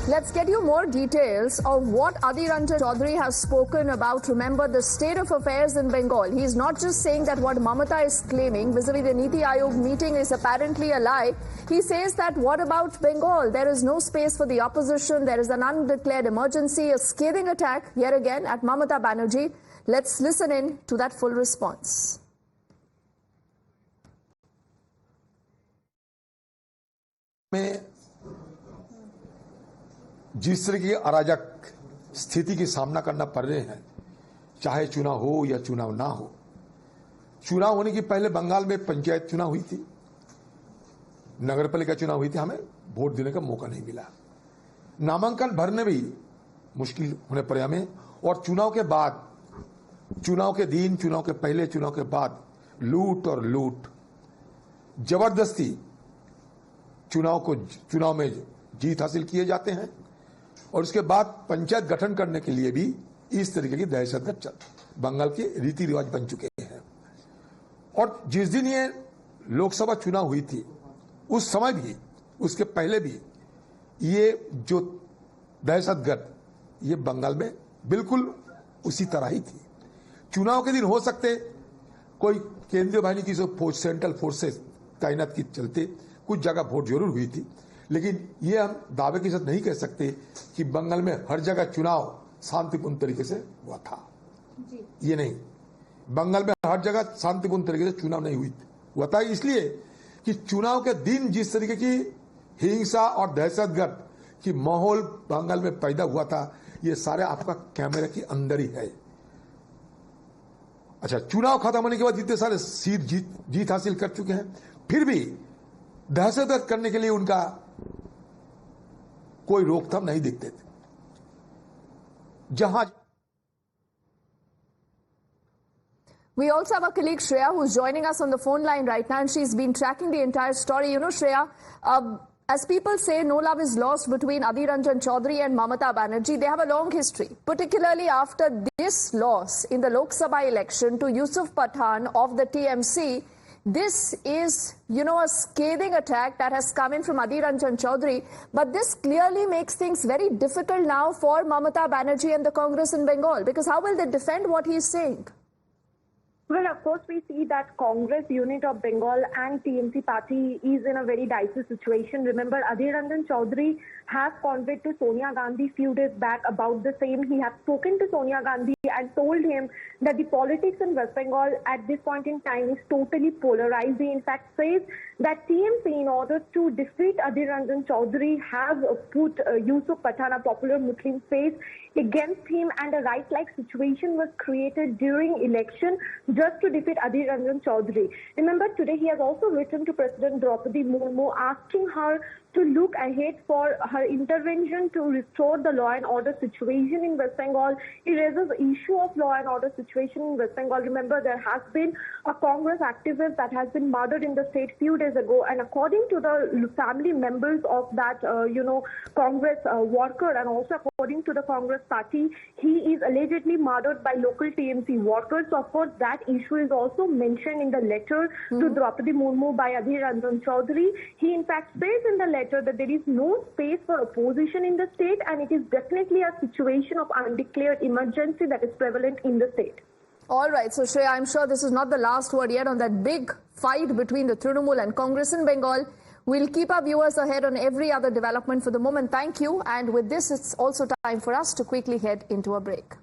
Let's get you more details of what Adhir Ranjan Chaudhary has spoken about. Remember, the state of affairs in Bengal. He's not just saying that what Mamata is claiming vis-a-vis the Niti Aayog meeting is apparently a lie. He says that what about Bengal? There is no space for the opposition. There is an undeclared emergency, a scathing attack yet again at Mamata Banerjee. Let's listen in to that full response. जिस तरह की अराजक स्थिति की सामना करना पड़ रहे हैं, चाहे चुनाव हो या चुनाव ना हो। चुनाव होने के पहले बंगाल में पंचायत चुनाव हुई थी, नगरपालिका चुनाव हुई थी, हमें वोट देने का मौका नहीं मिला। नामांकन भरने भी मुश्किल होने पड़े हमें। और चुनाव के बाद, चुनाव के दिन, चुनाव के पहले, चुनाव के बाद लूट और लूट, जबरदस्ती चुनाव में जीत हासिल किए जाते हैं। और उसके बाद पंचायत गठन करने के लिए भी इस तरीके की दहशतगर्द बंगाल के रीति रिवाज बन चुके हैं। और जिस दिन ये लोकसभा चुनाव हुई थी, उस समय भी, उसके पहले भी ये जो दहशतगर्द, ये बंगाल में बिल्कुल उसी तरह ही थी। चुनाव के दिन हो सकते कोई केंद्रीय बाहिनी की फोर्स, सेंट्रल फोर्सेस तैनात की चलते कुछ जगह वोट जरूर हुई थी, लेकिन ये हम दावे के साथ नहीं कह सकते कि बंगाल में हर जगह चुनाव शांतिपूर्ण तरीके से हुआ था। ये नहीं, बंगाल में हर जगह शांतिपूर्ण तरीके से चुनाव नहीं हुआ था, इसलिए कि चुनाव के दिन जिस तरीके की हिंसा और दहशतगर्द की माहौल बंगाल में पैदा हुआ था, ये सारे आपका कैमरे के अंदर ही है। अच्छा, चुनाव खत्म होने के बाद जितने सारे सीट जीत हासिल कर चुके हैं, फिर भी दहशतगर्द करने के लिए उनका कोई रोकथाम नहीं दिखते थे। जहां We also have our colleague Shreya, who's joining us on the phone line right now, and she's been tracking the entire story. You know, Shreya, as people say, no love is lost between Adhir Ranjan Chaudhary and Mamata Banerjee. They have a long history, particularly after this loss in the Lok Sabha election to Yusuf Pathan of the TMC. This is, you know, a scathing attack that has come in from Adhir Ranjan Chaudhary. But this clearly makes things very difficult now for Mamata Banerjee and the Congress in Bengal, because how will they defend what he is saying? Well, of course, we see that Congress unit of Bengal and TMC party is in a very dicey situation. Remember, Adhir Ranjan Chaudhary has conveyed to Sonia Gandhi few days back about the same. He has spoken to Sonia Gandhi and told him that the politics in West Bengal at this point in time is totally polarized. He in fact says that TMC, in order to defeat Adhir Ranjan Chaudhary, has put Yusuf Pathan, a popular Muslim face, against him, and a right-like situation was created during election just to defeat Adhir Ranjan Chaudhary. Remember, today he has also written to President Draupadi Murmu asking her to look ahead for her intervention to restore the law and order situation in West Bengal. He raises the issue of law and order situation in West Bengal. Remember, there has been a Congress activist that has been murdered in the state few days ago, and according to the family members of that, Congress worker, and also according to the Congress party, he is allegedly murdered by local TMC workers. So, of course, that issue is also mentioned in the letter to Draupadi Murmu by Adhir Ranjan Chaudhary. He in fact says in the letter that there is no space for opposition in the state, and it is definitely a situation of undeclared emergency that is prevalent in the state. All right, so Shreya, I'm sure this is not the last word yet on that big fight between the Trinamool and Congress in Bengal. We'll keep our viewers ahead on every other development. For the moment, thank you. And with this, it's also time for us to quickly head into a break.